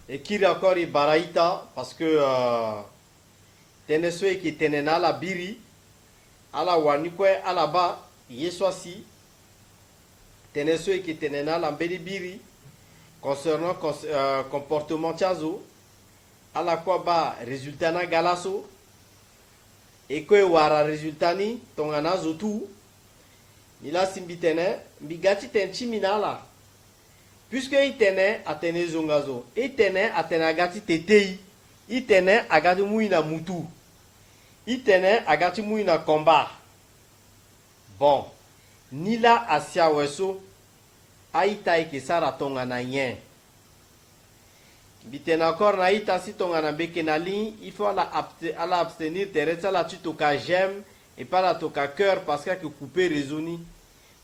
Et kiri encore i baraita parce que teneso qui tenena la biri ala wanikwe ala ba yeswasi teneso qui tenena la mbeli biri concernant comportement tiazo ala kwa ba résultat na galaso et que wara résultat ni tongana zotu nila simbitene mbigati tenchiminala puisque itene atene zongazo itene atene agati tetei itene agati muina mutu itene agati muina combat bon nila asia weso aita ike sara tonga na yen bitena encore na ita si tonga na beke na ligne il faut la abstenir teresa la tu toka j'aime et pas la toka cœur parce que couper raisonni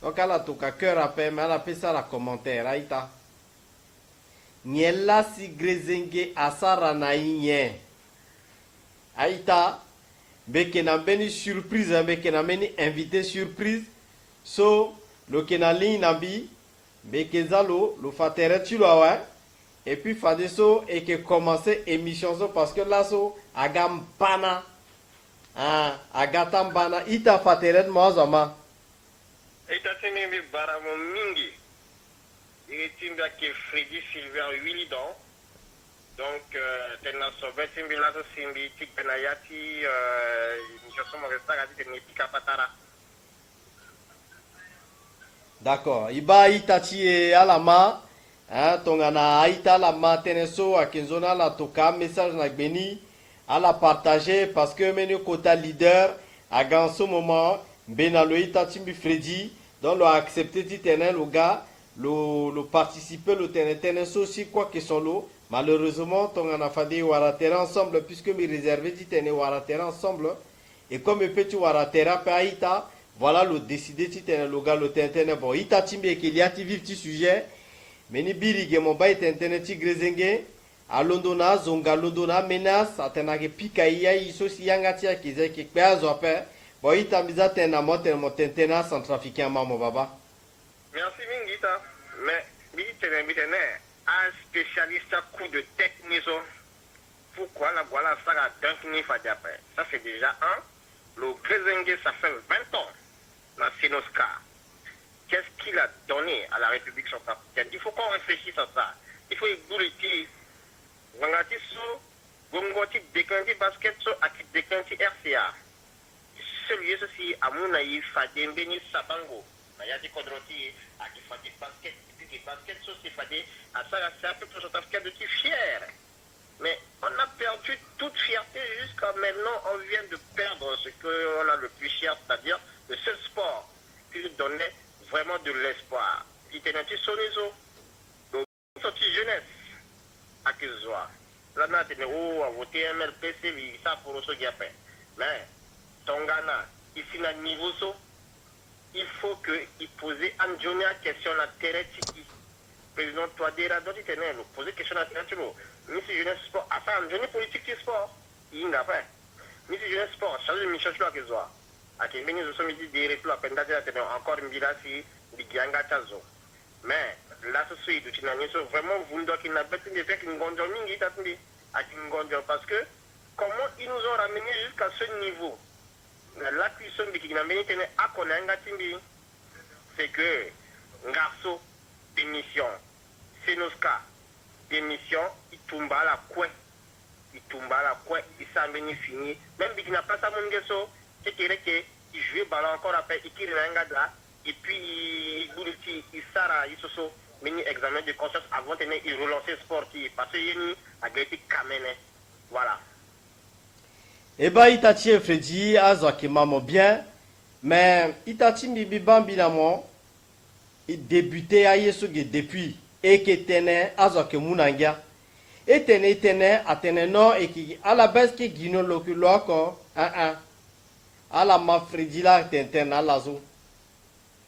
donc la toka cœur après mais la pesa la commentaire aita Niela si grezenge asara na yen aita beke na beni surprise beke na beni invité surprise so lo kena ligne nabi beke zalo lo fatere tu lo ouais et puis fade so et que commencer émission so parce que là so agam pana agatam bana ita fatere mozama ita tini baramo mingi il timba que Freddy Silver Willy donc tena sobe timbi la so simbi tik benayati je somo resta gati teni patara. D'accord iba itati e alama tongana aita la mateneso akinzona la toka message na beni à la partager parce que menu kota leader à dans ce moment benalo itati timbi Freddy donc a accepté dit tenel le gars le participer le teneso aussi quoi que solo malheureusement tongana fadi waratera ensemble puisque me réservé dit tene waratera ensemble et comme petit waratera pe aita voilà le décidé ti tene le gars le tene bon ita timbi qu'il y a ti vivre ti sujet meni birige mo bay tene ti grezenge a londona zonga londona menace atena ke pika iya iso si yanga ti akize ke pe azope bon ita miza tena mo tena centrafricain mamo baba. Merci Mingita, mais bitene un spécialiste à coup de tête maison. Pourquoi la voilà ça a d'un après. Ça c'est déjà un. Le Grézengue ça fait 20 ans. La Sinoska. Qu'est-ce qu'il a donné à la République centrafricaine? Il faut qu'on réfléchisse à ça. Il faut ébouler. Wangati so, gongoti décanti basket so, aki décanti RCA. Celui ceci à mon naïf, Fadembeni Sabango. Nayati Kodroti, aki Fadi basket, puis basket so, c'est Fadi, à ça, c'est un peu pour Centrafricain de qui fier. Mais on a perdu toute fierté jusqu'à maintenant, on vient de perdre ce qu'on a le plus cher, c'est-à-dire le seul sport qui nous donnait vraiment de l'espoir. Il était un sonizo, donc sorti jeunesse à Kizoa. Là, on a voté MLPC, ça pour ce gapin. Mais Tongana, ici, dans le niveau, il faut qu'il pose un journée à question la terre tiki. Président Touadéra, donc il tenait, poser question à la terre tiki. Monsieur Jeunesse Sport, à ça, un journée politique du sport. Il n'a pas. Monsieur Jeunesse Sport, chargé de Michel Chouak Kizoa. À qui venu de ce midi, des retours à Pendatia, encore une bilasi, de Gianga Tazo. Mais là, ce suite, tu n'as vraiment voulu qu'il n'a pas de fait qu'une gondole mingi t'attendait à une gondole parce que comment ils nous ont ramené jusqu'à ce niveau? La cuisson de Kinameni tenait à Konanga Timbi, c'est que Ngarso, démission, Senoska, démission, il tombe à la couette, il s'en venu fini. Même si il n'a pas sa mongeso, c'est qu'il joue ballon encore après, il tire l'angada, et puis il s'arrête, il se sauve, mini examen de conscience avant de relancer sportif, parce qu'il y a été kamene. Voilà. Eh ben, Itachi Freddy, Azaki Mamo bien, mais Itachi Bibi Bambinamo, il débutait à Yesugi depuis, et qui tenait Azaki Munanga, et tenait, non, et qui, à la base, qui guino l'oculoco, à la ma Freddy là, tenten à la zone.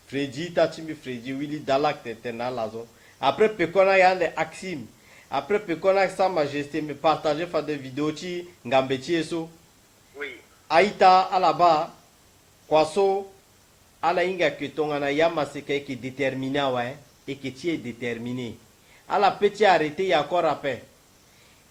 Freddy, Tachimi Freddy, Willy Dalak, tenten à la zone. Après, Pekona y a des Axim. Après, Pekona, Sa Majesté, me partager, faire des vidéos, Ngambeti et so. Oui. Aïta alaba kwaso ala inga que tongana yama seke qui déterminé ouais et que tu es déterminé. Ala petit arrêté y a encore après.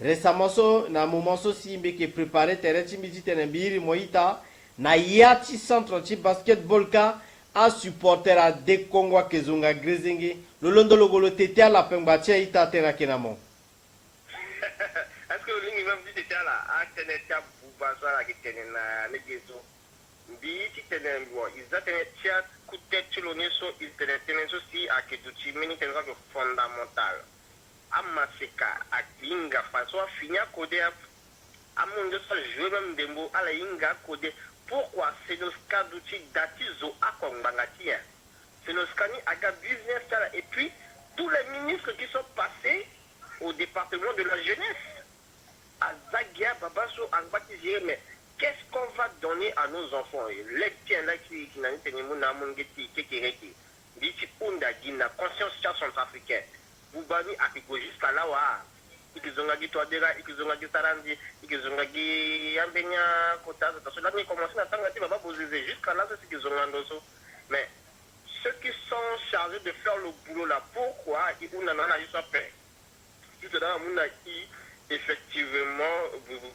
récemment so na moment so simbe ke préparé terrain timiti tenembiri moita na yati centre ti basketball ka a supporter a de Congo kezunga grizingi lolondo logolo tete ala pengba tia ita tena kenamo. Est-ce que le ligne même dit là a tene tia buba so la ki tene na negezo bi ti tene bo ils a tene tia kute tchilone so ils tene so si a ke tu ti mini tene ko fondamental amaseka akinga façon finia codé a mon de ça jouer même dembo ala inga codé. Pourquoi c'est nos cas d'outils d'atizo à Kongbangati? C'est nos scani à business et puis tous les ministres qui sont passés au département de la jeunesse. À Zagia, Babaso, Angbati, mais qu'est-ce qu'on va donner à nos enfants? Les tiens là qui n'ont pas été la conscience centrafricaine. Boubani a jusqu'à là, ikizongagi toadera ikizongagi sarandi ikizongagi yambenya kotaza parce que là ni commencé à tanga ti baba bozeze jusqu'à là c'est ikizongando so mais ceux qui sont chargés de faire le boulot là pourquoi ils ont nana juste fait tout ça on a effectivement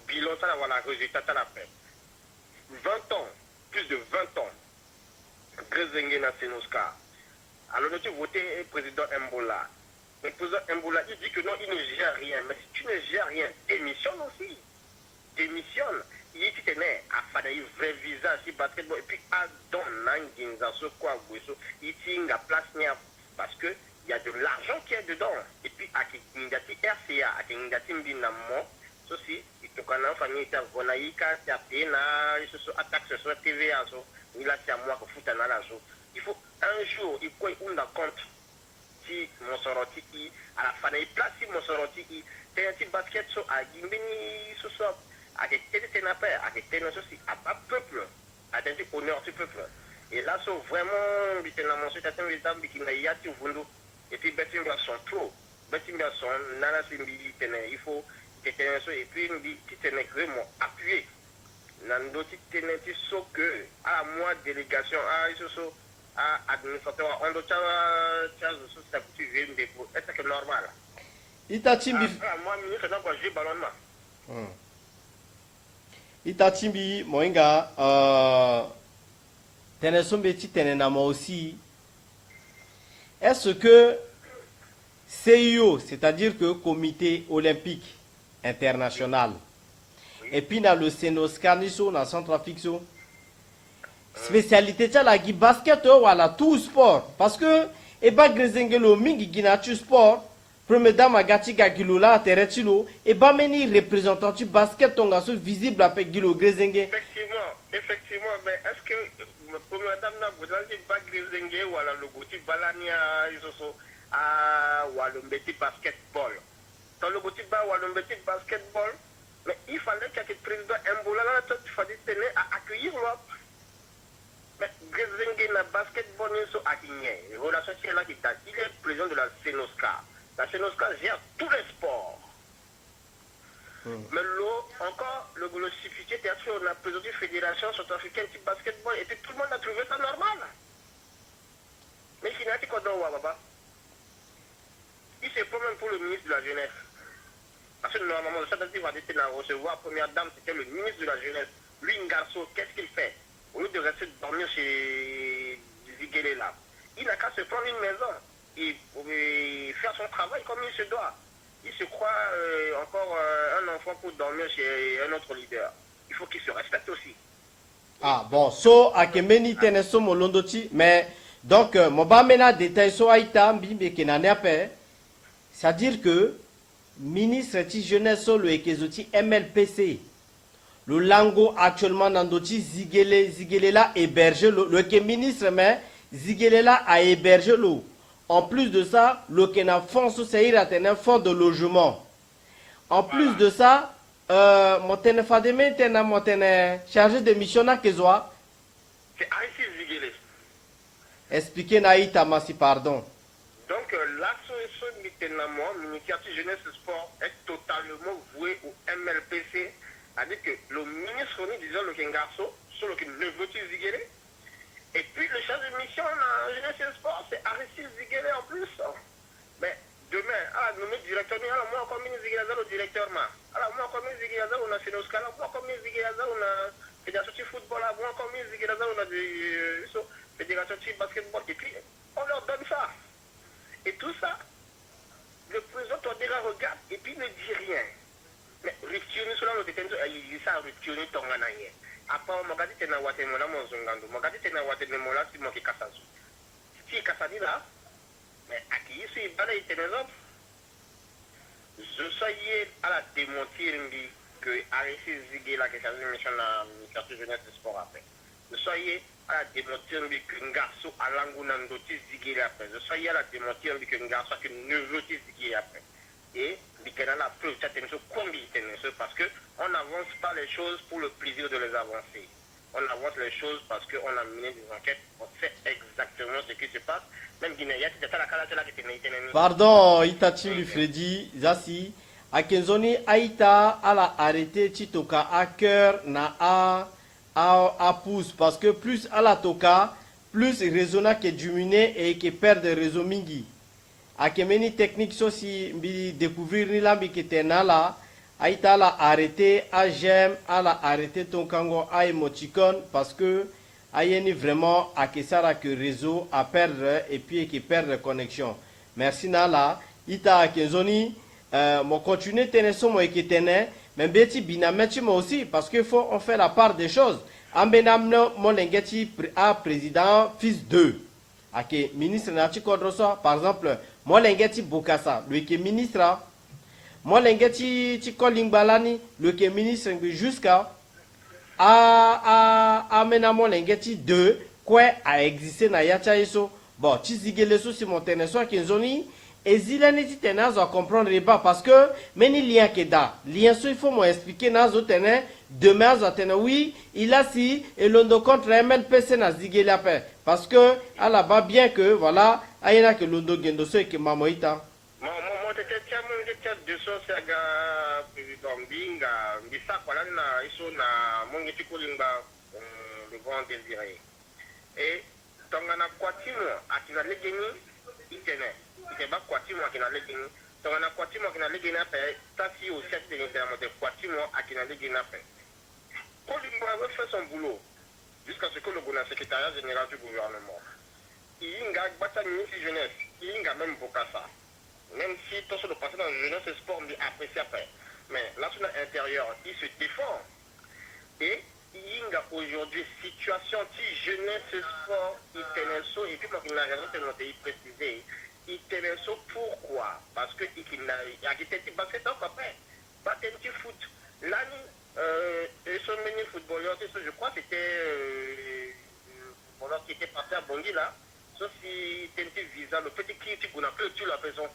bilan ça voilà résultat ça la fait 20 ans plus de 20 ans Grezenge na Senoska alors tu voter président Mbola. Le président Mboula, il dit que non, il ne gère rien. Mais si tu ne gères rien, démissionne aussi. Démissionne. Il dit que à faire un vrai visage si basketball. Et puis, à don nanginza, ce quoi, il tient la place parce que il y a de l'argent qui est dedans. Et puis, à Kingati RCA, à Kingati Mbinamo, ceci, il te connaît en famille, il Vonaïka, il y a Pena, il se attaque sur TVA, il a à moi que fout un alazo. Il faut un jour, il faut une compte. Si mon soroti à la fin il place mon soroti t'es un petit basket so à gimbeni so so à des têtes n'appel à des têtes aussi à pas peuple à des honneur du peuple et là so vraiment bitin la mention t'as une étape qui n'a y tu vundu et puis betin garçon trop betin garçon nana simbi tenait il faut que tenait so et puis qui tenait vraiment appuyé nando ti tenait so que à moi délégation à so administrateur on doit charge de ça tu viens de est-ce que normal Itachimbi moi ministre donc j'ai ballonnement Itachimbi moinga tenesombe tenenama aussi est-ce que CIO c'est-à-dire que comité olympique international et puis dans le Sénoscaniso dans Centrafrique spécialité tcha la basket wala tout sport parce que et ba grezengelo mingi gina tu sport premier dame agati gagilo la teretilo et ba meni représentant du basket tonga so visible après gilo grezenge effectivement mais est-ce que premier dame na bodanti ba grezenge wala logoti balania isoso a wala mbeti basketball dans le logoti ba wala mbeti basketball mais il fallait que le président Mbola là tu fallait tenir à accueillir l'autre. Mais Grezenge na basketball so akigné relation qui est là qui il est président de la Senoska. La Senoska gère tous les sports. Mais l'eau encore le glossifié théâtre on a présenté fédération centrafricaine de basketball et puis tout le monde a trouvé ça normal. Mais il n'a pas quoi dans Wababa. Il se promène pour le ministre de la jeunesse. Parce que normalement le chef va recevoir première dame c'était le ministre de la jeunesse. Lui un garçon qu'est-ce qu'il fait? Au lieu de rester dormir chez Ziguele là, il n'a qu'à se prendre une maison et faire son travail comme il se doit. Il se croit encore un enfant pour dormir chez un autre leader. Il faut qu'il se respecte aussi. Ah bon, so akemeni teneso molondoti, mais donc mon ba mena détail so aita mbimbe kenaneape, c'est-à-dire que ministre ti jeunesse so le ekezoti MLPC. Le Lango actuellement dans Doti Ziguele là héberge le ministre mais Ziguele là a hébergé l'eau. En plus de ça, le Kena fonds c'est un fonds de logement. En plus de ça, mon Fademe mon chargé de mission à Kezoa. C'est Aristide Ziguele. Expliquez Naïta Massi pardon. Donc l'association l'initiative jeunesse et sport est totalement vouée au MLPC. C'est-à-dire que le ministre disait le Kengarso, sur le neveu de Ziguele. Et puis le chef de mission en jeunesse et sport, c'est Aristide Ziguele en plus. Mais demain, à nommer directeur ni ala moi comme ministre zigila zalo directeur ma ala moi comme ministre zigila zalo na Sénégal moi comme ministre zigila zalo na fédération de football moi comme ministre zigila zalo na fédération de basketball et puis on leur donne ça et tout ça le président Touadéra regarde et puis ne dit rien mais rupture sur le détention il ça rupture tongana ye après on m'a dit tena wate mona monzongando m'a dit tena wate mola si mo ki kasazu si kasadi là mais à qui ici bala itenezop je soyais à la démentir que Arrêté Zigela qui est mission la ministère jeunesse et sport après je soyais à la démentir que un garçon à l'anguna ndoti Zigela après je soyais à la démentir que un garçon qui ne veut pas Zigela après et Bikena la preuve parce que on n'avance pas les choses pour le plaisir de les avancer on avance les choses parce qu'on a mené des enquêtes on sait exactement ce qui se passe. Pardon, Itachi Freddy, Zasi, Akenzoni Aïta a la arrêté Chitoka à cœur na a pousse parce que plus à la toka, plus raisonna que diminuer et que perdre réseau mingi. Akemeni technique sosi bi découvrir ni lambi qui était là, Aïta la arrêté à j'aime à la arrêté ton kango à emoticon parce que ayeni vraiment à que ça que réseau à perdre et puis qui perdre connexion. Merci Nala. Ita Akenzoni, mon continuer teneso mo ekitene, mais beti binamechi mo aussi parce que faut on fait la part des choses. Ambenamno mon lengeti à président fils 2. Ake ministre Nachi Kodroso par exemple, mon lengeti Bokassa, lui qui est ministre. Mon lengeti Chikolimbalani, lui qui est ministre jusqu'à amenamo lengeti 2 quoi a existé na yacha iso bon chizigele so si monteneso kinzoni ezila neti tenazo à comprendre pas parce que meni lien que da lien so il faut m'expliquer nazo tene demain zo tene oui il a si et l'ondo contre MLPC na zigele après parce que à la bas bien que voilà ayena que l'ondo gendo so et que mamoita de so saga président binga bisa kwa na iso na mongeti kolimba le grand désiré et tongana kwatimo akina legeni itene iteba kwatimo akina legeni tongana kwatimo akina legeni après tafi au chef de l'internement de kwatimo akina legeni après kolimba avait fait son boulot jusqu'à ce que le secrétariat général du gouvernement il a battu ministre jeunesse il a même Bokassa. Même si tout ce qui passe dans la jeunesse et sport, on apprécie après. Mais là, sur l'intérieur, il se défend. Et il y a aujourd'hui situation qui jeunesse et sport, il tenait et puis quand il a raison, il précisé. Il tenait pourquoi? Parce que il a quitté le basket après. Pas un petit foot. Là, son meilleur footballeur, je crois que c'était qui était passé à Bongi là. Sauf si tu as un visa, le petit qui tu as pu tu la maison.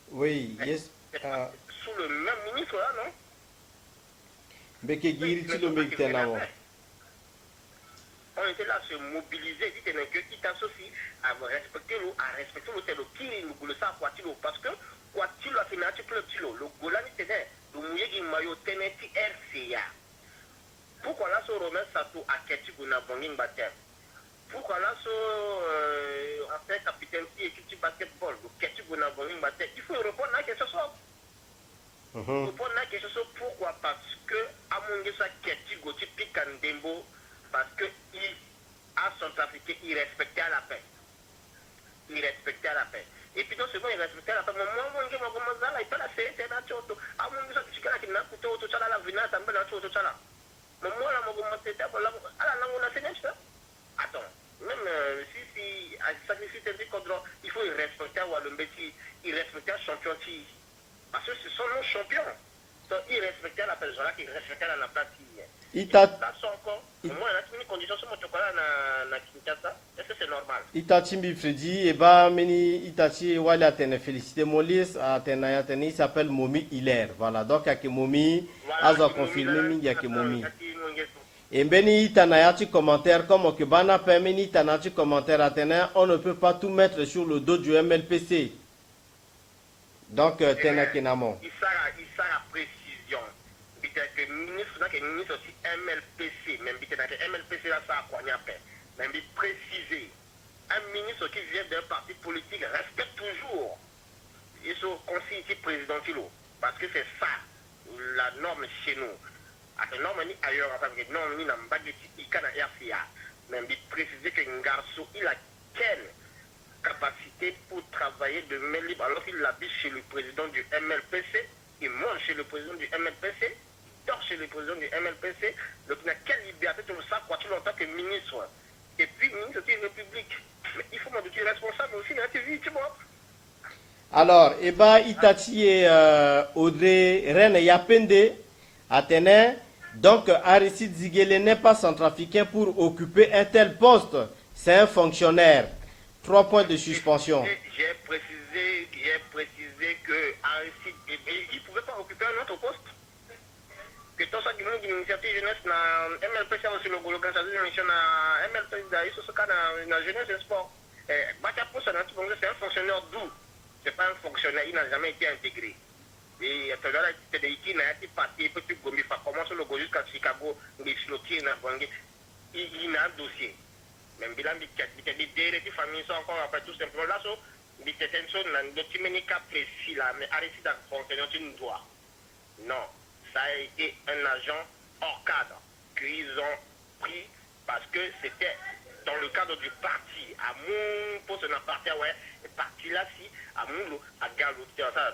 Oui, yes. Sous le même ministre là, non? Mais que Guiri, tu le mets tellement. On était là à se mobiliser, dit que il t'associe à respecter l'eau, tel qui nous le savent quoi parce que quoi tu l'as fait tu peux le Golani tenait, le mouillé qui maillot tenait RCA. Pourquoi là ce remet ça tout à Keti Guna Bonging Batem? Pourquoi là ce en fait capitaine qui équipe basketball, le Keti Guna Bonging Batem? Il faut répondre à quelque chose. Répondre à quelque chose pourquoi? Parce que à mon ça Keti Goti Pikandembo parce que il a son trafiqué, il respectait la paix. Il respectait la paix. Et puis, dans ce moment, il respectait la paix. Moi, il peut la faire, c'est la chose. À mon avis, tu as une coûté au total, la vina, ça me l'a tout au total. Mais moi, la mouvement, c'était à la langue, on a fait ça. Attends, même si, à sacrifier tes contre, il faut respecter Wallombeti, il respectait le champion. Parce que ce sont nos champions. Donc, il respectait la personne là, il respectait la place. Itachi Freddy et ba meni Itachi wali atene félicité Molis atene atene il s'appelle Momi Hilaire voilà donc yake Momi azo confirmé mingi yake Momi et beni itanayati commentaire comme que bana permeni itanayati commentaire atene on ne peut pas tout mettre sur le dos du MLPC donc tena kinamo il sera précision que ministre aussi MLPC, même MLPC là ça a quoi même préciser. Un ministre qui vient d'un parti politique respecte toujours il faut conseiller président Tilo. Parce que c'est ça, la norme chez nous. La norme ni ailleurs, parce que non, ni n'a pas de RCA. Mais il préciser qu'un garçon, il a quelle capacité pour travailler de main libre alors qu'il habite chez le président du MLPC, il mange chez le président du MLPC, il dort chez le président du MLPC, donc il a quelle liberté de ça, quoi qu'il en tant que ministre. Et puis, ministre de la République. Mais il faut m'habituer responsable aussi, hein, tu vois. Alors, Eba Itachi et Audrey Ren Yapende, Athénée, donc Aristide Ziguele n'est pas centrafricain pour occuper un tel poste. C'est un fonctionnaire. 3 points de suspension. J'ai précisé que Aristide, il ne pouvait pas occuper un autre poste. Que tout ça, l'initiative jeunesse, na MLP, c'est aussi l'organisation de mission na MLP, il se cas na jeunesse et sport. C'est un fonctionnaire doux. C'est pas un fonctionnaire, il n'a jamais été intégré. Et il n'a été parti, petit gomi, il commence le go jusqu'à Chicago, il a un dossier. Même bilan, des familles sont encore après tout simplement là, il y a une chose, précis là, mais arrêtez de fonctionner une doigt. Non, ça a été un agent hors cadre qu'ils ont pris parce que c'était dans le cadre du parti. À mon poste, on a parti, ouais, et parti là, si, à mon à Gallo.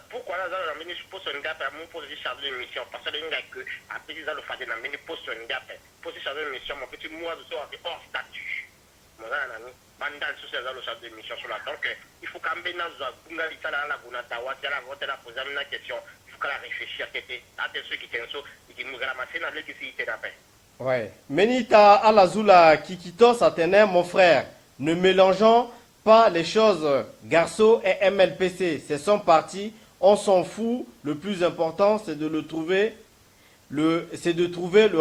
Pourquoi là, on a mis poste un gap à mon poste de chargé de mission? Parce que les gars, après, ils ont le fait de mettre poste un gap, poste de chargé de mission, mon petit mois de soir, hors statut. Mon ami, bandal sur ces le chargé de mission sur la. Donc, il faut quand même, la poser une question. Il faut qu'elle réfléchisse à ceux qui tiennent ça, et qui nous ramassent dans l'électricité d'après. Ouais. Menita Alazula Kikito Satene, mon frère, ne mélangeons pas les choses. Garceau et MLPC, c'est son parti, on s'en fout. Le plus important, c'est de trouver le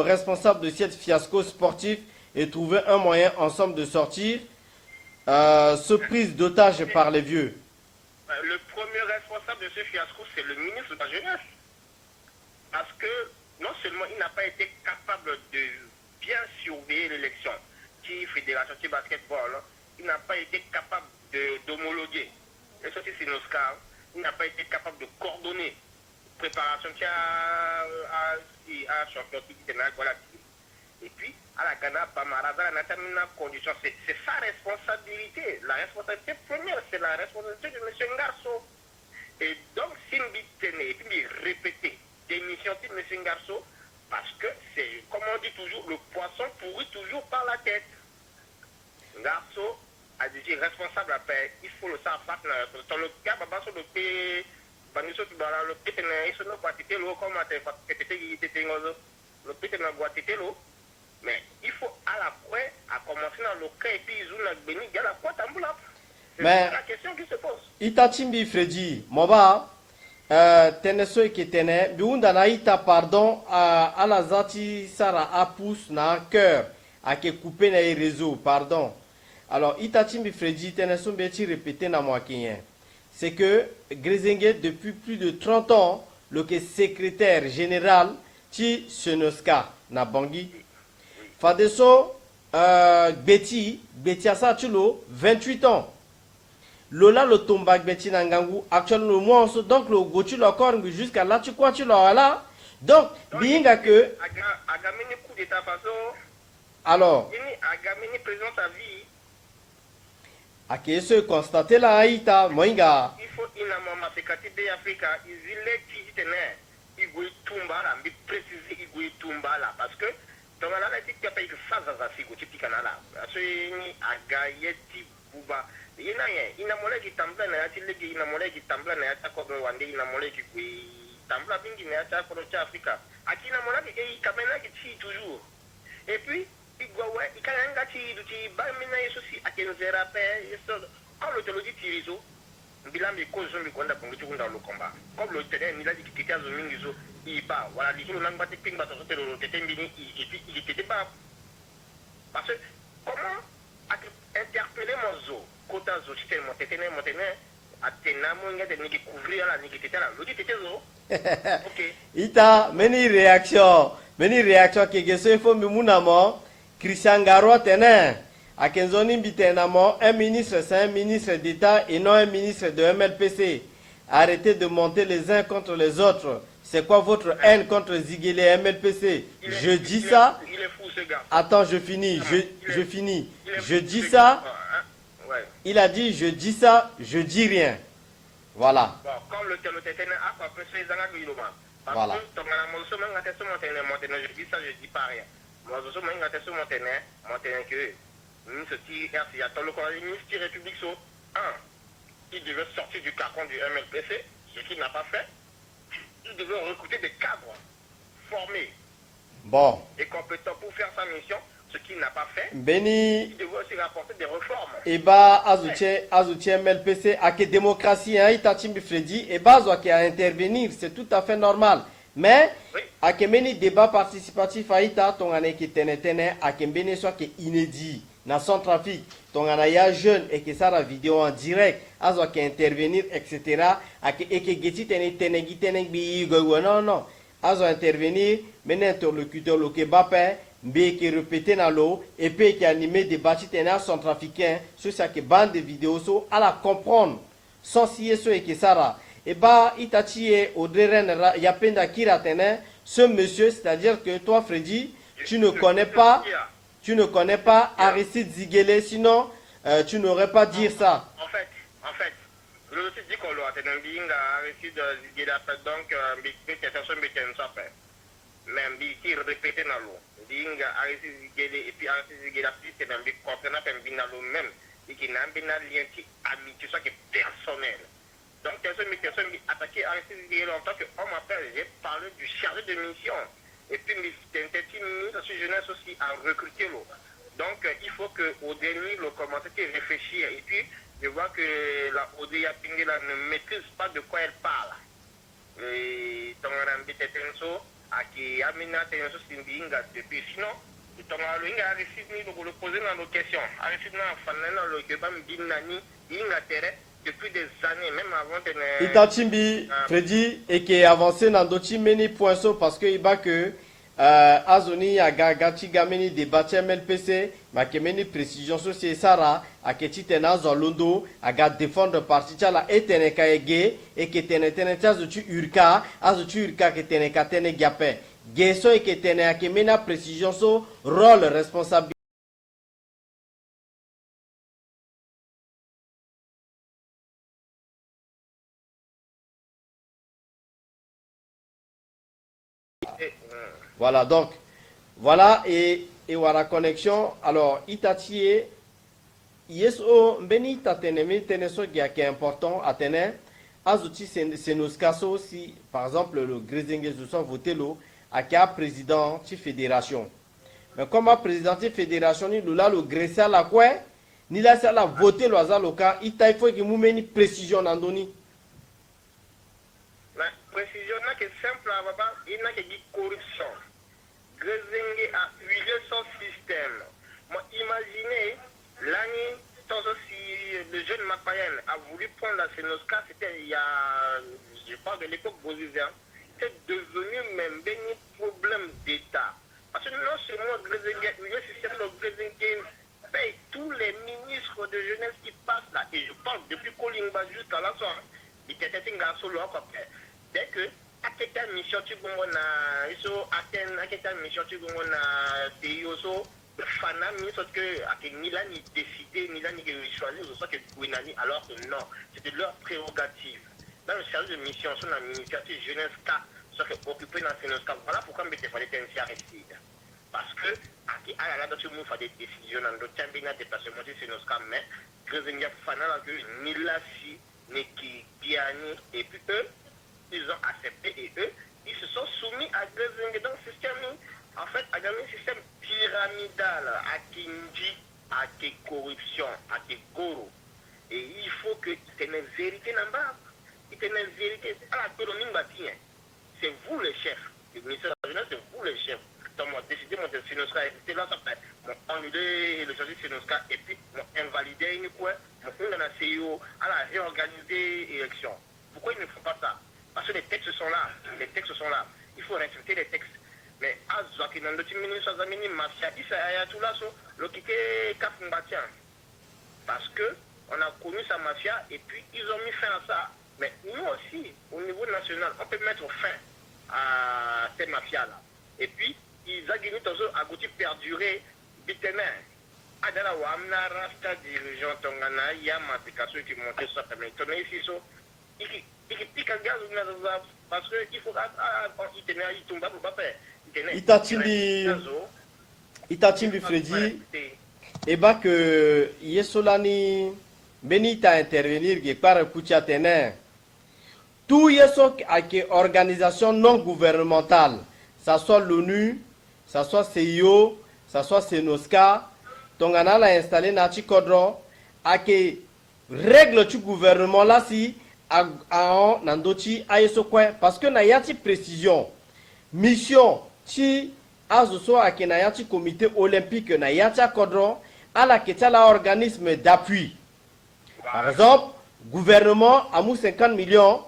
responsable de cette fiasco sportif et trouver un moyen ensemble de sortir ce prise d'otage par les vieux. Le premier responsable de ce fiasco, c'est le ministre de la Jeunesse. Parce que non seulement il n'a pas été capable de bien surveiller l'élection, qui fédération de basketball, il n'a pas été capable d'homologuer. Et ça, c'est nos cas. Il n'a pas été capable de coordonner préparation à champion qui voilà. Et puis, à la Ghana, Bamarada, la condition, c'est sa responsabilité. La responsabilité première, c'est la responsabilité de M. Ngarso. Et donc, si nous répéter démission de M. Ngarso, parce que c'est, comme on dit toujours, le poisson pourrit toujours par la tête. Ngarso a dit responsable à paix, il faut le savoir. Dans le cas, sur le pays, le mais il faut à la fois à commencer dans le cas et puis ils ont la béni, il y a la quoi tamboula. C'est la question qui se pose. Itachimbi Freddy, Moba, Teneso qui tenait, Biunda Naïta, pardon, à la Zati Sara Apous, na cœur, à qui couper les réseaux, pardon. Alors, Itachimbi Freddy, Teneso Beti répété na moakien. C'est que Grézingue, depuis plus de 30 ans, le secrétaire général, Ti Senoska, na Bangui, Fadeso, Betty Asatulo, 28 ans. Lola le tombak Betty Nangangu, actuellement le mois, donc le gochu le corps jusqu'à là, tu crois tu l'as là. Donc, bien que. Agamini coup d'état façon. Alors. Agamini présente sa vie. À qui se constater la Haïta, Moinga. Il faut une maman, c'est quand il est Africain, il est qui tenait, il goûte Tumbala, mais préciser, il goûte Tumbala, parce que. Donc, on a dit qu'il y a pas eu de phase à la figue, tu piques en là. Parce que, Agayeti Bouba. Il y a une amolée qui tamble, il y a une amolée qui tamble, il y a une amolée qui tamble, il y a une Afrique. À qui une amolée qui est caméra qui tire toujours. Et puis, il y a un gars qui est bamina et ceci, à qui nous est rappelé, quand l'autologie tire, bilan de cause de Gonda pour dans le combat. Comme le terrain, il a dit qu'il était à Zomingizo, il part. Voilà, les gens n'ont pas été ping, il était pas. Parce que, comment interpeller mon zoo, quota zoo, c'était mon téténé, à Ténamo, il y a des négés couvrir la négé tété là, l'autre tété zoo. Ok. Ita, many réactions, que ce faut me mounamo, Christian Garo Téné. À Kenzoni Bitenamo, un ministre, c'est un ministre d'État et non un ministre de MLPC. Arrêtez de monter les uns contre les autres. C'est quoi votre haine contre Ziguele et MLPC? Je dis ça. Il est fou ce gars. Attends, je finis. Je finis. Il est Je fou, dis ce ça. gars. Ouais. Il a dit je dis ça, je dis rien. Voilà. Bon, comme le téléténé a compris ça, ils ont eu le mal. Parce Voilà. que, ton gars, mon somme, je dis ça, je dis pas rien. Mon somme, que, ministre RC, attends le ministre République, il devait sortir du carcan du MLPC, ce qu'il n'a pas fait. Il devait recruter des cadres formés Bon. et compétents pour faire sa mission, ce qu'il n'a pas fait. Beni. Il devait aussi rapporter des réformes. Eba azutie MLPC à que démocratie hein Itachimbi Freddy et bazo qui à intervenir, c'est tout à fait normal. Mais Oui. à que meni débat participatif à ita ton année qui tenait à que beni soit que inédit dans son trafic ton année jeune et que ça la vidéo en direct azo qui intervenir etc. à que et que geti tenegi bi non azo intervenir mais interlocuteur le Kebape mais qui répétait dans l'eau et puis qui animait des bâtiments centrafricains sur ça que bande de vidéos so à la comprendre sans sier so et que ça et bah itachi au derrière il y a plein d'akira tene ce monsieur c'est-à-dire que toi Freddy tu ne connais pas Aristide Ziguele sinon tu n'aurais pas dire ça. En fait, le dossier dit qu'on l'a tenu bien Aristide Ziguele donc mais qui répétait dans l'eau. Dinga Aristide Ziguele et puis Aristide Ziguele c'est un big contenant dans l'eau même et qui n'a pas de lien qui amitié soit que personnel. Donc personne qui attaqué Aristide Ziguele en tant qu'homme appel, j'ai parlé du chargé de mission et puis ministre de jeunesse aussi à recruter l'eau. Donc il faut que au dernier le commence à réfléchir et puis je vois que la ODA Pingela ne maîtrise pas de quoi elle parle. Et ton ambition à qui amena tenso simbinga depuis sinon ton alinga Aristide ni le poser dans nos questions Aristide na fanana le que bam binani inga tere depuis des années même avant de Itachimbi Freddy et qui est avancé dans d'autres meni points parce que il va que azoni agagachi gameni débattre MLPC ma kemeni précision sur c'est Sara a que tu tena zolondo aga défendre parti chala eteneka ege et que tenetene tu urka azutu urka que teneka tene gape geso et que tene a kemena précision sur rôle responsable voilà donc voilà et voilà connexion alors itachi yeso mbeni tatenemi teneso qui est important à tenir azuti c'est nos cas aussi par exemple le Grézingue de son voté l'eau à qui président de fédération mais comme président de fédération ni là le Grécia la quoi ni là ça la voté l'oisa local il faut que nous meni précision dans doni la précision là que simple baba il n'a que dit corruption. Grézingue a huilé son système. Moi, imaginez l'année, si le jeune Mapayen a voulu prendre la Sénosca, c'était il y a, je parle de l'époque bolivien, c'est devenu même un problème d'État. Parce que non seulement Grézingue a huilé le système, le Grézingue paye tous les ministres de jeunesse qui passent là. Et je parle depuis Kolimba jusqu'à la soirée. Il était un garçon là, dès que aketa mission tu gongo na iso aketa mission tu gongo na teyoso fana mi sauf que ni là ni décider ni là ni choisir soit que Winani alors que non c'était leur prérogative dans le service de mission sur la initiative jeunesse cas soit que occupé dans ces cas voilà pourquoi il fallait être arrêté parce que à la date où il faut des décisions dans le temps bien déplacement de ces cas mais Grézingue fana là que ni là si ni qui Diani et puis eux ils ont accepté et eux, ils se sont soumis à Grézingue dans le système, en fait, à un système pyramidal, à Kinji, à des corruptions, à des goro. Et il faut que tu aies une vérité là-bas. Il y a une vérité. À la colonie, c'est vous les chefs. Le ministère de la Jeunesse, c'est vous les chefs. Donc, moi, décidé, mon Sénosca, c'était là, ça fait, mon annulé le chargé de Sénosca, et puis, mon invalidé, une quoi, mon CEO, à la réorganiser l'élection. Pourquoi ils ne font pas ça? Parce que les textes sont là. Il faut respecter les textes. Mais Azwaki dans le ministre Azamini Mafia, il s'est tout là sur le quitter Kafumbatien. Parce que on a connu sa mafia et puis ils ont mis fin à ça. Mais nous aussi, au niveau national, on peut mettre fin à ces mafias-là. Et puis, ils ont gagné toujours à goûter perdurer, bitenin. Adala Wamna Rasta dirigeant Tongana, Yamatikasou qui monte ça, mais ton ici, il pique un gaz parce qu'il faut il tombe pas faire. Itachimbi Freddy, et bah que Yesolani Benita intervenir qui par Koutia Tener. Tout Yesok avec organisation non gouvernementale, ça soit l'ONU, ça soit CIO, ça soit Senoska, Tongana l'a installé Nachi Kodro, avec règle du gouvernement là si à Nandochi Ayesokwe, parce que Nayati précision, mission, si Azoso avec Nayati comité olympique Nayati Kodro, à la Ketala organisme d'appui. Par exemple, gouvernement a 50 millions.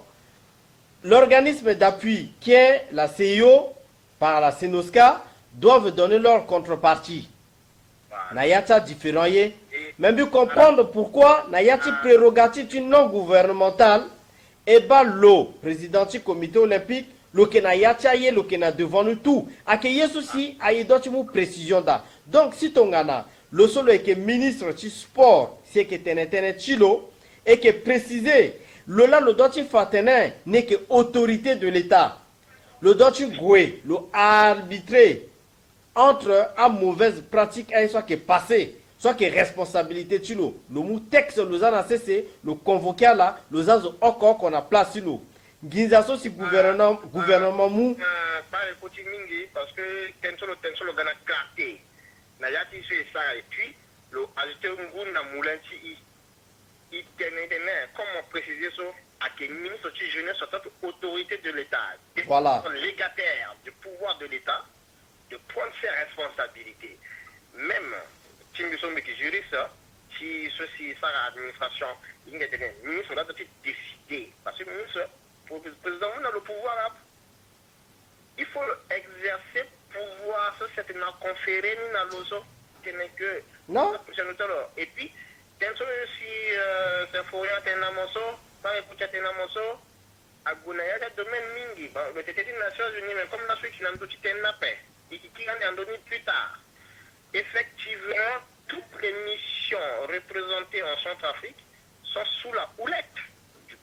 L'organisme d'appui qui est la CIO par la Senoska doivent donner leur contrepartie. Nayata différencié. Même mieux comprendre pourquoi Nayati prérogative non gouvernementale et bas l'eau président du comité olympique le Kenayata yé le Kena devant nous tout. Accueillir ceci à y d'autres précision da. Donc si ton gana le solo est que ministre du sport c'est que t'es chilo et que préciser Lola le dotti fatene n'est que autorité de l'État. Le dotti goué, le arbitré entre à mauvaise pratique et soit que passé, soit que responsabilité tu nous. Le mot texte nous a cessé, le convoqué là, nous a encore qu'on a placé nous. Ginzaso si gouvernement mou. Pas le petit mingi parce que tensolo gana clarté. Na yati c'est ça et puis le ajouter un na moulanti il tenait, comment préciser ça, à que le ministre de la Jeunesse soit autorité de l'État, voilà. Légataire du pouvoir de l'État, de prendre ses responsabilités. Même si nous sommes des juristes, si ceci, ça, l'administration, le ministre doit décider. Parce que le ministre, pour le président, on a le pouvoir. Il faut exercer le pouvoir, ça, c'est une conférence, non. Et puis, si c'est fourré à Tenamoso, pas écouter à Tenamoso, à Gounaya, de même Mingi, le TT des Nations Unies, mais comme la Suisse, il a un petit paix, et qui en donné plus tard. Effectivement, toutes les missions représentées en Centrafrique sont sous la houlette du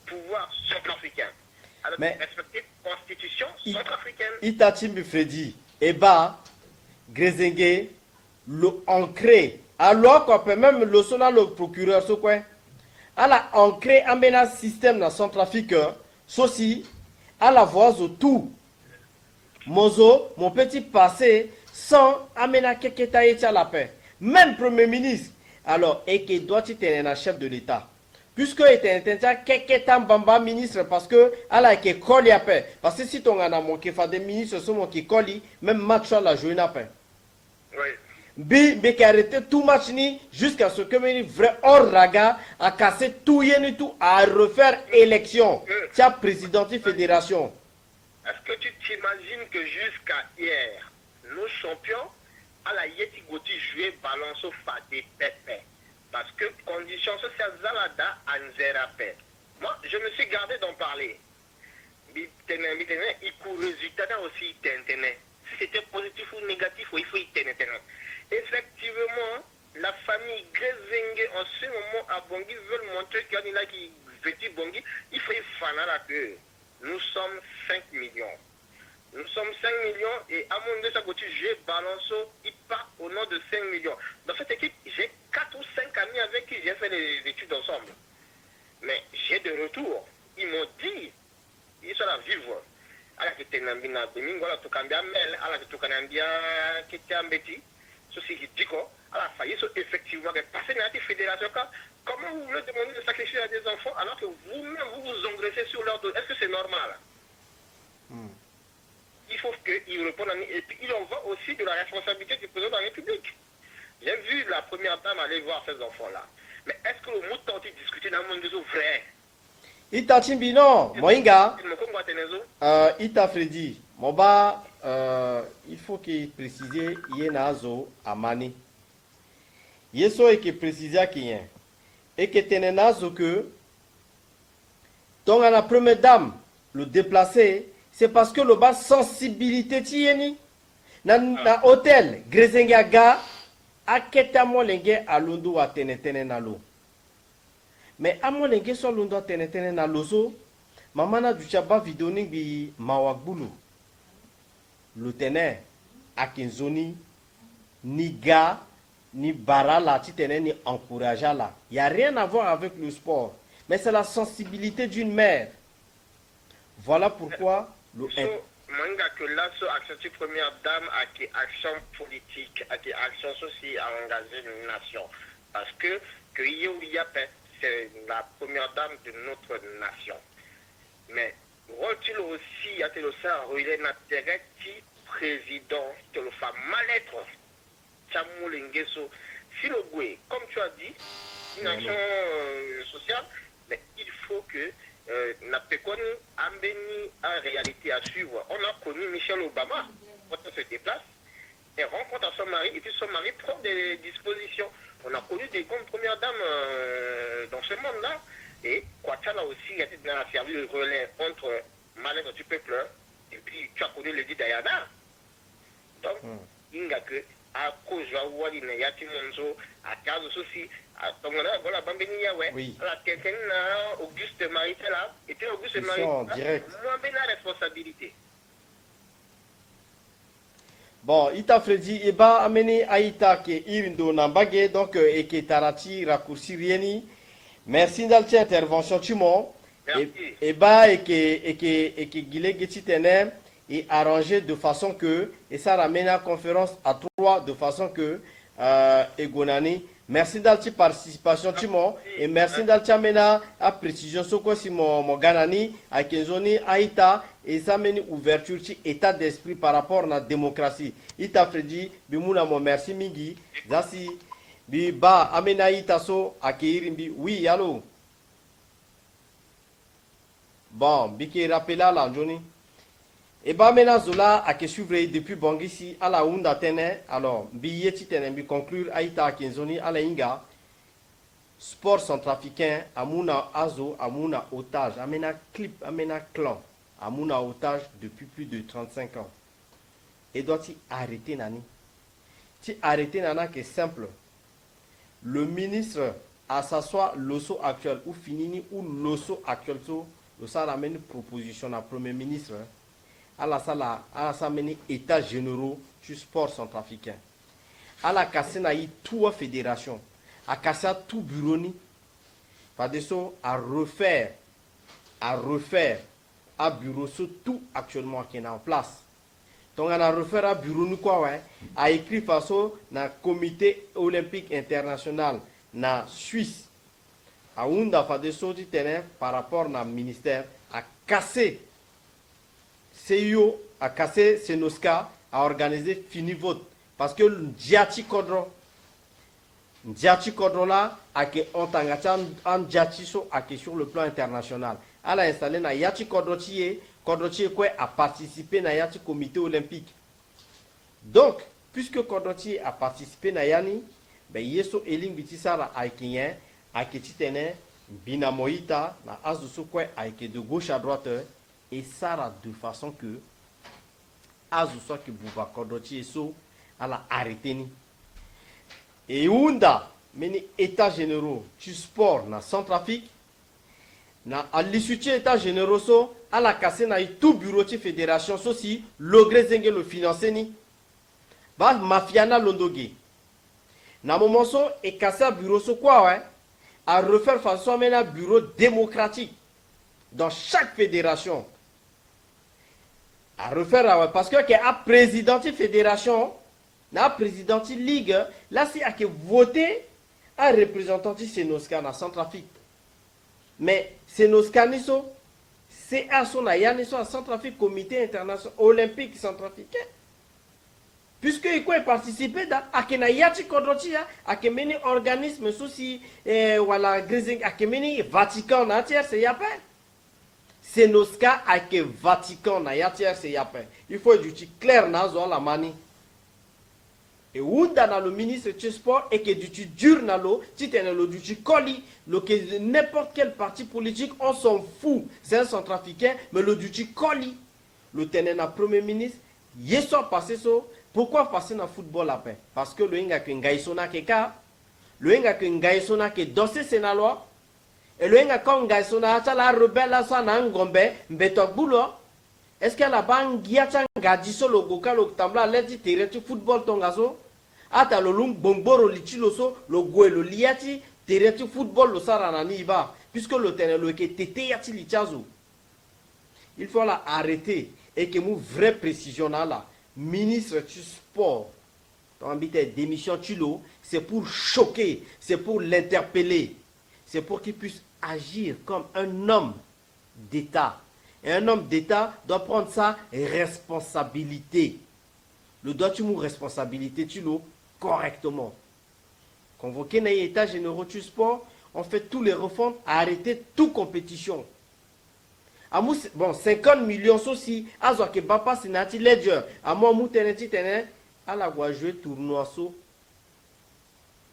pouvoir centrafricain. Alors, mais respecter la constitution centrafricaine. Itachimbi Freddy, Eba, Grézengue, le ancré. Alors qu'on peut même le sonner le procureur ce quoi à la ancré un système dans Centrafrique ceci à la voix au tout mozo mon petit passé sans amener quelqu'un et la paix même premier ministre alors et qui doit être un chef de l'État puisque était quelqu'un bamba ministre parce que à la qui colle à paix parce que si ton a manqué faire des ministres sont mon qui colle même match la journée à paix oui. Mais qui arrêté tout match ni jusqu'à ce que mes vrai hors raga a cassé tout et tout à refaire élection. Tiens président de fédération. Est-ce que tu t'imagines que jusqu'à hier, nos champions à la Yeti Goti jouaient balance au Fadé Pépé parce que conditions sociales Zalada à Nzerape. Moi, je me suis gardé d'en parler. Il court résultat aussi t'entendait. Si c'était positif ou négatif, il faut y tenir. Effectivement, la famille Grézengue en ce moment à Bangui veulent montrer qu'il y en a qui veut dire Bangui, il faut y faire que nous sommes 5 millions. Nous sommes 5 millions et à mon de sa côté, j'ai balancé, il part au nom de 5 millions. Dans cette équipe, j'ai 4 ou 5 amis avec qui j'ai fait les études ensemble. Mais j'ai de retour. Ils m'ont dit, ils sont là vivre. Alors que tu es en Domingo, tu as mail, alors que tu as un petit. Ceci qui dit quoi alors failli effectivement passer dans la fédération comment vous voulez demander de sacrifier à des enfants alors que vous-même vous engraissez sur leur dos. Est-ce que c'est normal? Il faut qu'ils répondent et puis il en va aussi de la responsabilité du président de la République. J'ai vu la première dame aller voir ces enfants-là. Mais est-ce que le mot tente de discuter dans le monde des vrai? Ita Chimbino, Moinga, Ita Freddy, Moba, il faut qu'il précise Yenazo Amani. Yeso et qu'il précise qu'il y a. Et que Tenenazo que Donc, à la première dame, le déplacé, c'est parce que le bas sensibilité tieni. Na hôtel, Grezenga ga, aketa molenge alundu wa tenetene na lo. Mais à molenge so lundu wa tenetene na lozo, mamana du chaba vidoni bi mawagbulu. Le tene, akinzoni, ni ga, ni bara la titene, ni encouragea la. Il n'y a rien à voir avec le sport. Mais c'est la sensibilité d'une mère. Voilà pourquoi le Manga que là, ce action première dame a qui action politique, a qui action sociale à engager une nation. Parce que Yéouliapé, c'est la première dame de notre nation. Mais rôle-t-il aussi à Télosa, il est l'intérêt qui président, que le fait mal-être, Tchamou Lengeso, si le Goué, comme tu as dit, une action sociale, mais il faut que n'a pas connu en réalité à suivre. On a connu Michelle Obama quand on se déplace et rencontre son mari, et puis son mari prend des dispositions. On a connu des grandes premières dames dans ce monde-là. Et Kouatsala aussi a servi le relais entre mal-être du peuple et puis tu as connu Lady Diana. Donc, il n'y a que à cause de Wali Nayati Monzo, à cause aussi, à Tongana, voilà, Bambenia, ouais. Oui. Alors, quelqu'un, Auguste Maritela, et puis Auguste Maritela, moi, ben la responsabilité. Bon, ita Freddy, eba ameni aïta ke irindo nambage, donc, et ke tarati raccourci rieni. Merci d'alti intervention, Timon. Merci. Eba et que Guilé Getitene est arrangé de façon que, et ça ramène la conférence à 3 de façon que, Egonani, merci d'alti participation, Timon, et merci d'alti amena à précision, soko si mon ganani, à Kenzoni, Aïta, et ça mène ouverture, état d'esprit par rapport à la démocratie. Ita Freddy, bimouna mon merci, Mingi, Zasi, bi ba amena Ita so, akéirimbi, oui, allô. Bon, biki rappela la Johnny. Et bah maintenant Zola a que suivre depuis Bangisi à la Hunda Tene. Alors, billet tene bi conclure Aïta Kenzoni à la Inga. Sport centrafricain, Amouna Azo, Amouna otage, Amena clip, Amena clan, Amouna otage depuis plus de 35 ans. Et doit-il arrêter Nani? Si arrêter Nana qui est simple. Le ministre à s'asseoir l'osso actuel ou finini ou l'osso actuel le ça ramène une proposition à premier ministre à la salle à la états généraux du sport centrafricain à la casse naï tout fédération à casser tout bureau ni pas de ça à refaire à bureau sur tout actuellement qui est en place donc on a refaire à bureau ni quoi ouais à écrit façon dans comité olympique international na Suisse à Ounda fa de sorti terrain par rapport au ministère à casser CIO à casser Senoska à organiser fini vote parce que Djati Kodro là a que on t'engage en Djati sur le plan international à la installé na Yati Kodro quoi a participé na Yati comité olympique donc puisque Kodro a participé na Yani ben yeso eling bitisara aikien aketitene binamoita na azusu quoi aike de gauche à droite et ça de façon que azusu que buba Kodrochi so à la arrêter ni et unda meni état généraux du sport na Centrafrique na à l'issue état généraux so à la casse na tout bureau de fédération so si logré zenge le financer ni ba mafiana londoge na moment so et casser bureau so quoi ouais à refaire façon maintenant un bureau démocratique dans chaque fédération à refaire parce que à président de fédération na président de ligue là c'est à que voter un représentant de Senoska na Centrafrique mais Senoska niso c'est à son ayaniso à Centrafrique comité international olympique centrafricain puisque il peut participer à Kenayati Kodrotia à Kemeni organisme souci voilà grising à Kemeni Vatican na tiers c'est yapé c'est noska à que Vatican na tiers c'est yapé il faut du clair na zo la mani Et où dans le ministre du sport et que tu dur dans l'eau, tu t'es l'eau du colis, que n'importe quel parti politique, on s'en fout. C'est un centrafricain, mais le du colis. Le tenant premier ministre, il soit passé ça. Pourquoi passer dans le football après? Parce que le inga que ngaïsona keka, le inga que ngaïsona ke dossier c'est la loi. Et le inga quand ngaïsona ça la rebelle là ça na ngombe mbetok bulo. Est-ce que la banque giacha ngadi so logo ka lo tambla leti tere tu football tongazo? Ata lo lung bomboro lichilo so lo goe lo liati tere tu football lo sarana ni va puisque le tenant le ke tete yati lichazo. Il faut la arrêter et que nous vraie précision là. Ministre du sport, ton démission Tulo, c'est pour choquer, c'est pour l'interpeller, c'est pour qu'il puisse agir comme un homme d'État. Et un homme d'État doit prendre sa responsabilité. Le doit tu responsabilité Tulo correctement. Convoqué dans l'État généraux du sport, on fait tous les refontes à arrêter toute compétition. Bon, 50 millions aussi, à ce que papa c'est nati ledger. À moi, mou tene, à la voie jouer tournoi so.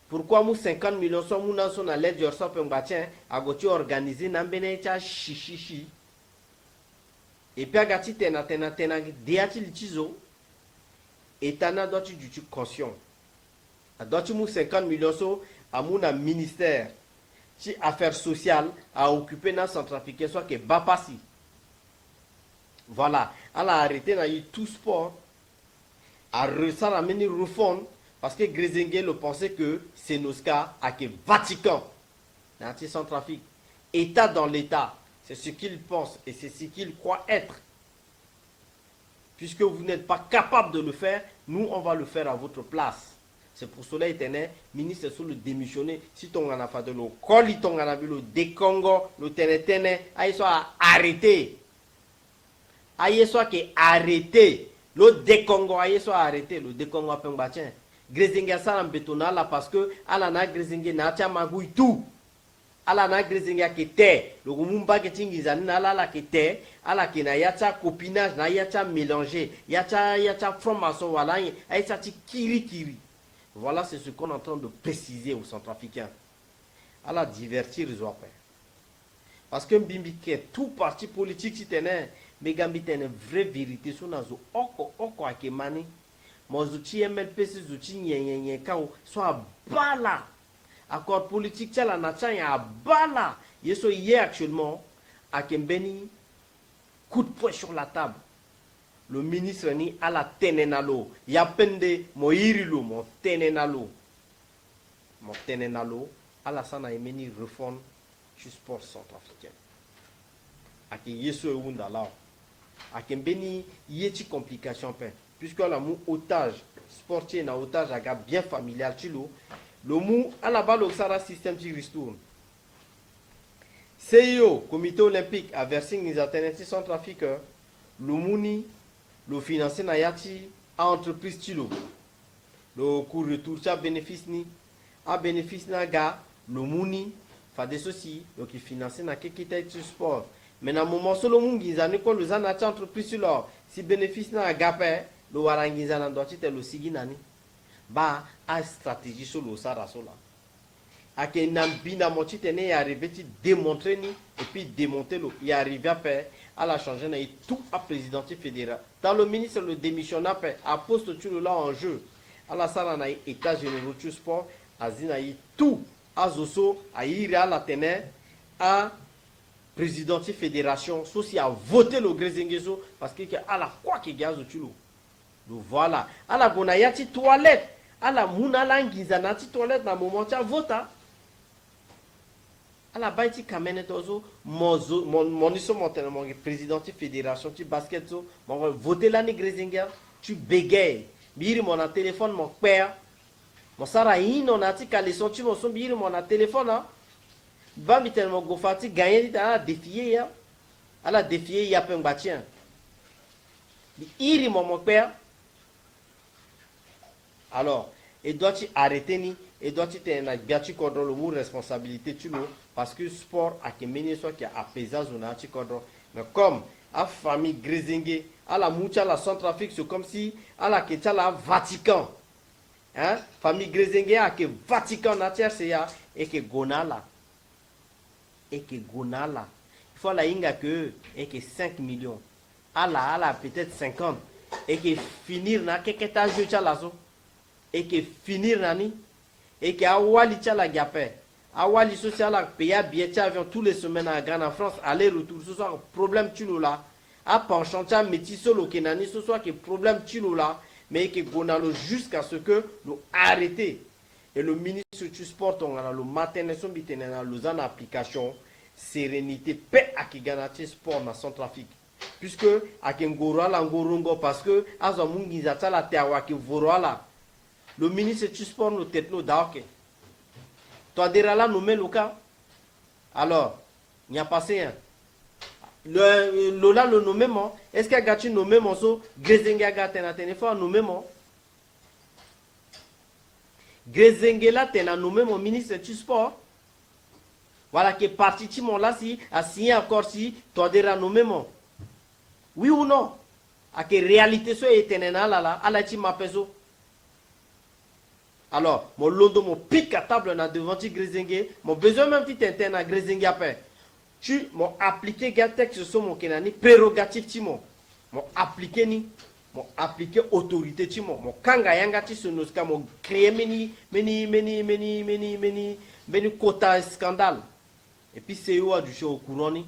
Pourquoi mou 50 millions so mou nan son na ledger so pe mbatien, à goti organiser nan bene cha chichichi. Et puis à gati tena, diati litizo. Et tana doit tu conscient. A doit tu mou 50 millions so, à mou na ministère. Si affaires sociales à occuper dans Centrafrique, soit que Bapassi. Voilà, elle a arrêté dans tout sport, à ramener refond, parce que Grézingue le pensait que c'est Noska à que Vatican, dans Centrafrique, État dans l'État, c'est ce qu'il pense et c'est ce qu'il croit être. Puisque vous n'êtes pas capable de le faire, nous on va le faire à votre place. C'est pour cela éternel, ministre sur le démissionner, si ton en a fait de l'eau, colis ton en a vu le décongo, le téné, aïe soit arrêté. Aïe soit qui arrêté. Le décongo, aïe soit arrêté. Le décongo a peint batien. Grézinga ça en bétonnant là parce que ala na Grézinga na tia magouille tout. Ala na Grézinga qui té. Le rumumba qui tingizani na la qui té. Ala qui na yacha copinage, na yacha mélangé. Yacha franc-maçon, voilà. Aïe ça ti kiri. Voilà, c'est ce qu'on est en train de préciser aux Centrafricains. À la divertir, ils ont fait. Parce que Mbimbi, tout parti politique, si tu es mais Gambi, tu une vraie vérité sur nos oko akemani. Mon outil MLP, ces outils, soit bala. Accord politique, tu as la nation, ya bala. Ils sont hier actuellement à Kembeni, coup de poing sur la table. Le ministre ni à la tenenalo. Ya pende mo irilo mo tenenalo. Mo tenenalo à la sana emeni reform du sport centrafricain. Ake yeso eunda là. Ake mbeni yeti complication pen. Puisque la mou otage sportif na otage aga bien familial tilo. Le mou à la balle au sara système qui retourne. CIO, comité olympique a versé les alternatives centrafricains. Le mouni le financé na yati à entreprise tilo. Le cours retour ça bénéfice ni a bénéfice na ga le mouni fa des soucis donc il financé na kekita sport. Mais na moment solo mungi zani ko le zana entreprise tilo si bénéfice na ga pe le warangiza na doit te le sigi nani ba a stratégie solo sara sola. Ake nambina moti tene arrivé ti démontrer ni et puis démonter le y arrivé à faire à la changer na tout à président fédéral. Dans le ministre le démissionna à poste tout là en jeu. À la salle na état généraux du sport azina tout à zoso à ir à la tener à président fédération social à voter le Grézinguezo parce que à la quoi qui gazo tulo. Donc voilà, à la gonayati toilette, à la mouna langiza na toilette na moment tu vota. À la baïti kamene tozo mon iso mon président de fédération tu basket so mon voter l'année Grézinga tu bégayes biri mon téléphone mon père mon saraï non ati kaleson tu mon son biri mon téléphone hein ba mi tellement go fati gagner à défier ya à la défier ya pen batien iri mon père alors et doit-tu arrêter ni et doit-tu tenir bien tu contrôles le mot responsabilité tu le parce que sport a que mené soit qui a apaisé zona tu contrôles mais comme à famille Grézingue à la moucha la Centrafrique c'est comme si à la Kétia la Vatican hein famille Grézingué que Vatican nature c'est ya et que Gonala il faut la inga que et que 5 millions ala peut-être 50 et que finir na que ta jeu chalazo et que finir nani et que awali chala gapé awali social la payer billet avion tous les semaines à Grande France aller retour ce soir problème tu là à penchant cha métiso lo kenani ce soir que problème tu là mais que gonalo jusqu'à ce que nous arrêter et le ministre du sport on a le matin son bitene na Lausanne application sérénité paix à qui garantit sport dans son trafic puisque à Kengoro la ngorongo parce que azamungi zata la terre qui vorola le ministre du sport nous tête nous d'accord toi déjà là nous met le cas alors il y a passé un le Lola le nommement est-ce qu'il y a gâté nommé mon so Grézinga gâté na téléphone nommé mon Grézinga là t'es na nommé mon ministre du sport voilà que parti ti mon là si a signé encore si toi déjà nommé mon oui ou non à que réalité so etenena là ala ti mapeso alors mon londo mon pic à table na devant ti Grézinga mon besoin même ti t'interne à Grézinga après tu m'as appliqué gars texte sur mon kenani prérogative ti mon appliqué ni mon appliqué autorité ti mon kanga yanga ti sur nos cas mon créer meni quota scandale et puis c'est où du show au courant ni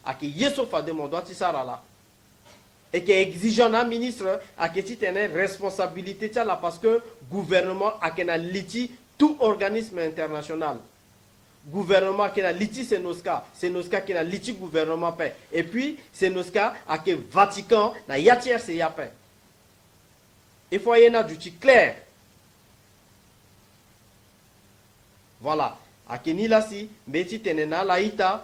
à que yeso fa de mon doit ti sara là et que exigeant un ministre à que tu tenais responsabilité là parce que gouvernement a que na liti tout organisme international gouvernement qui a liti c'est nos cas qui a liti gouvernement paix et puis c'est nos cas à que Vatican na yatier c'est ya paix il faut y en a du clair voilà à que ni là si beti tenena la ita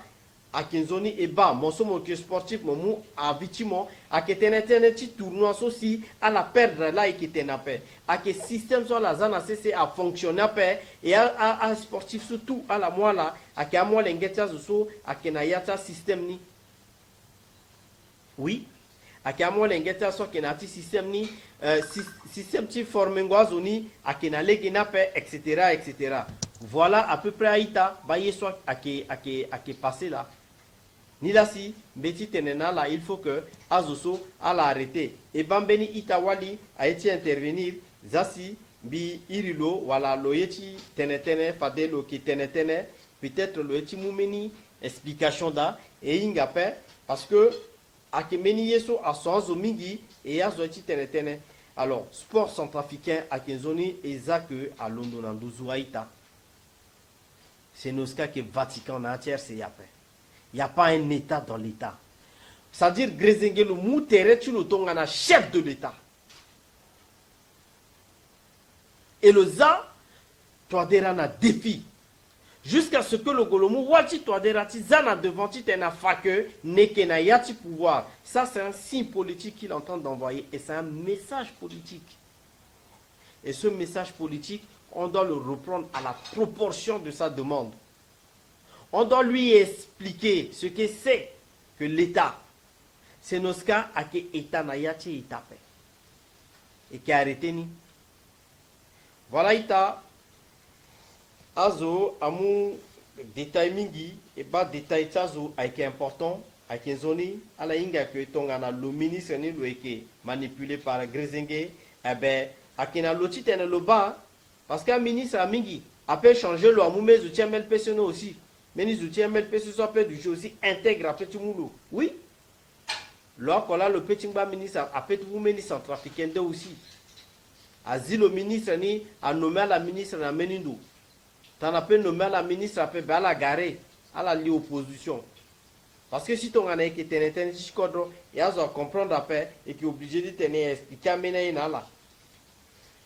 à Kinzoni et bas mon somme que sportif mon mou à vitiment à que tenetene ti tournoi aussi à la perdre là et qui tenape à que système sur la zone c'est à fonctionner paix et à sportif surtout à la moi là à que à moi l'engagement so à que na yata système ni oui à que à moi l'engagement so que na ti système ni système ti formé ngwazoni à que na legina paix etc. Voilà à peu près aïta baye soit à que passer là ni là si beti tenena là il faut que azoso à l'arrêter et bambeni itawali a été intervenir zasi bi irilo wala loyeti tenetene fadelo ki tenetene peut-être loyeti mumeni explication da et ingape parce que akemeni yeso a sonzo mingi et azoeti tenetene alors sport centrafricain à Kenzoni et que à Londres dans Douzuaïta c'est nos cas que Vatican entière c'est yapé. Il n'y a pas un État dans l'État. C'est-à-dire Grézingué le moutere tu le tongana chef de l'État. Et le za toi derana défi jusqu'à ce que le golomu wati toi derati zana devant ti tena fake nekena yati pouvoir. Ça c'est un signe politique qu'il entend d'envoyer et c'est un message politique. Et ce message politique on doit le reprendre à la proportion de sa demande. On doit lui expliquer ce que c'est que l'État. C'est nos cas à qui l'État n'a pas tapé. Et qui a arrêté ni. Voilà l'État. Azo, amou, détail mingi, et pas détail tazo, qui est important, qui est zone, à la inga que tongana, le ministre ni le manipulé par Grézingué, eh ben, à qui n'a l'autre tene le bas, parce qu'un ministre a mingi, a peut changer le amou, mais outils MLPC aussi. Mais les outils MLPC soit peut du jeu aussi intègre après tout le monde. Oui. Lorsqu'on a le petit ministre, après tout le monde centrafricain aussi. Asile le ministre ni a nommé la ministre na Menindou. T'en as pas nommé la ministre après à la garée, à la liée opposition. Parce que si ton année qui était un discours, et à comprendre après et qui est obligé de tenir expliquer à mener là.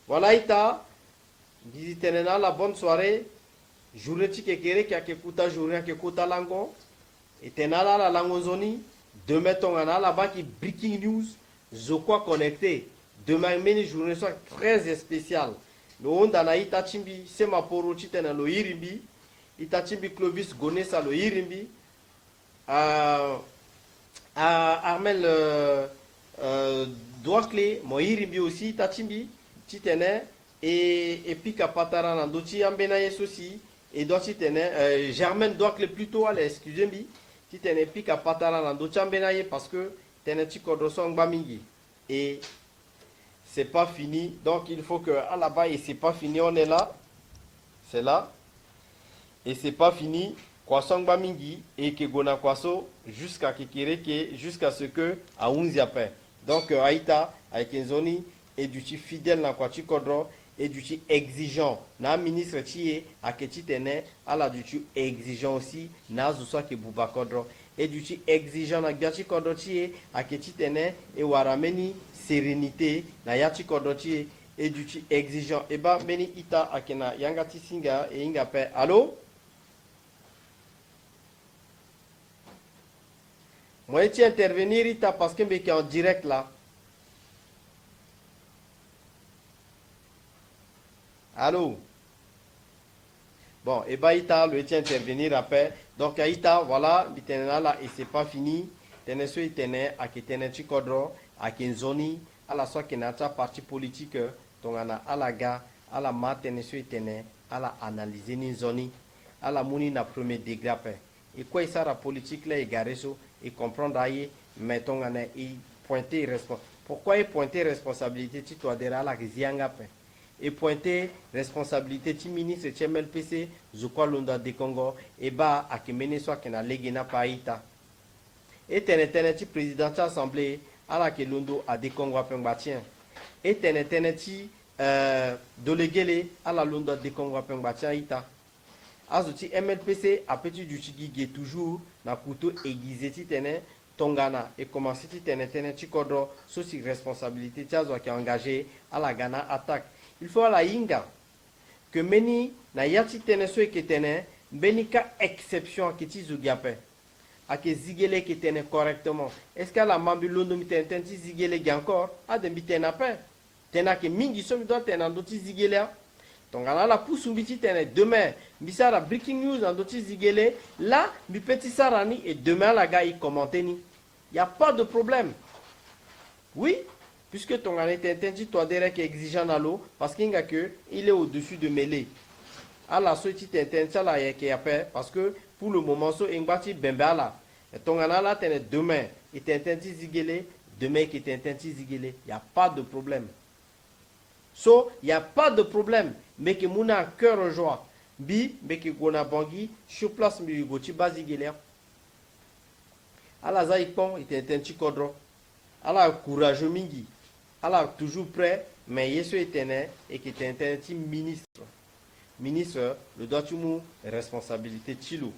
Voilà ita. Visitez la bonne soirée. Journée qui a écouté journée qui écoute lango. Et tenala la langozoni. Demain ton ana là-bas qui breaking news. Je crois connecté. Demain une journée soit très spéciale. Le Honda na Itachimbi, c'est ma porochi tena lo Irimbi. Itachimbi Clovis Gonessa lo Irimbi. Armel Douakle, mon Irimbi aussi, Itachimbi. Titene, et puis kapatara na dochi ambena yesosi et dochi tene Germaine doit le plutôt aller excusez-moi ti tene puis kapatara na dochi ambena ye parce que tene ti kodroso ngba mingi et c'est pas fini donc il faut que à là-bas et c'est pas fini on est là c'est là et c'est pas fini kwaso ngba mingi et que gona kwaso jusqu'à kikireke jusqu'à ce que à 11 après donc aita avec enzoni et du ti fidèle na kwachi kodro et du ti exigeant na ministre ti a ke ti tene ala du ti exigeant aussi na zo so ke buba kodro et du ti exigeant na gbachi kodro ti a ke ti tene e warameni sérénité na yati kodro ti et du ti exigeant et ba meni ita akena yanga ti singa et inga pe allô. Moi, tu intervenir ita parce que je suis en direct là. Allô? Bon, et bah, ita, le tu intervenir après. Donc, ita, voilà, bitena là, et c'est pas fini. Tene so itene, a ki tene chi kodro, a ki nzoni, a la so ki nata parti politique, tongana a la ga, a la ma tene so itene, a la analyser ni nzoni, a la mouni na premier degré après. Et quoi, ça, la politique là, égaré so, et comprendre aïe, mettons en et pointer pourquoi il pointer responsabilité tu dois derrière la zianga et pointer responsabilité tu ministre tu MLPC zukwa lunda de Congo et ba akimene soit que na legena paita et tene ti président de l'assemblée à la que lundo a de Congo pengbatien et tene ti délégué à la lunda de Congo pengbatien ita azuti MLPC a petit du chigi toujours na couteau aiguisé ti tene tongana et commencer ti tene ti kodro sous responsabilité tiazo qui engagé à la Ghana attaque il faut à la inga que meni na yati tene so ke tene beni ka exception ki ti zugiape a ke zigele ki tene correctement est-ce que la mambilondo mi tene ti zigele gi encore a de mi tene pe tena ke mingi so mi do tene ndo ti zigele donc on a la pousse demain bisara breaking news en d'autres zigele là mi petit sarani et demain la gars il commente ni il y a pas de problème oui puisque ton année t'interdit toi derrière qui est exigeant à l'eau parce qu'il a que il est au-dessus de mêlée à la suite t'interdit ça là qui a peur parce que pour le moment so ingbati bemba là et ton année là t'es demain il t'interdit zigele demain qui t'interdit zigele il y a pas de problème. So, il n'y a pas de problème. Mais que mon cœur en joie. Bi, mais que gona bangi, sur place, mais goti bazigélé. Ala zaïpon, il était un petit kodro. Ala courageux mingi. Ala toujours prêt, mais yeso était et qui était un petit ministre. Ministre, le doit tout mou, responsabilité chilo.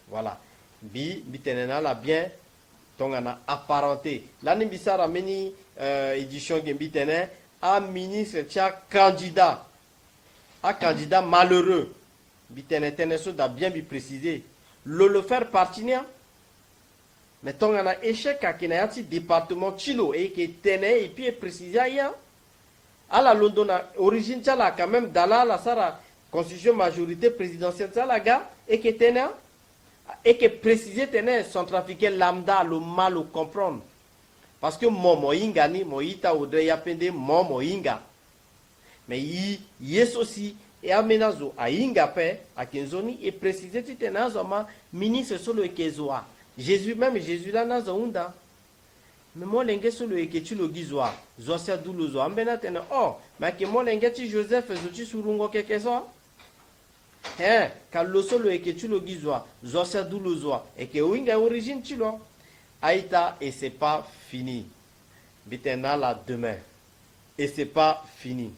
Voilà. Bi, bitenena la bien, tongana apparenté. L'année bisara meni édition gembitene. Un ministre tia candidat malheureux bitenetene da bien bi préciser le faire partir mais ton a échec à kinayati département chilo et qui tene et puis préciser ya à la londona origine tala quand même dans la sara constitution majorité présidentielle tala ga et qui tene et qui préciser tene centrafricain lambda le mal au comprendre. Parce que mon inga ni moïta odre yapende mon inga. Mais yes aussi et amenazo a inga pe a kenzoni et préciser titenazo ma ministre solo ekezoa. Jésus même Jésus là nazo unda. Mais moi lenge solo ekechi lo gizwa. Zosia dulozo ambena tena oh mais que moi lenge ti Joseph zoti surungo kekeso. Quand solo ekechi lo gizwa zosia dulozo et que winga origine chilo. Aïta et c'est pas fini. Bitena la demain. Et c'est pas fini.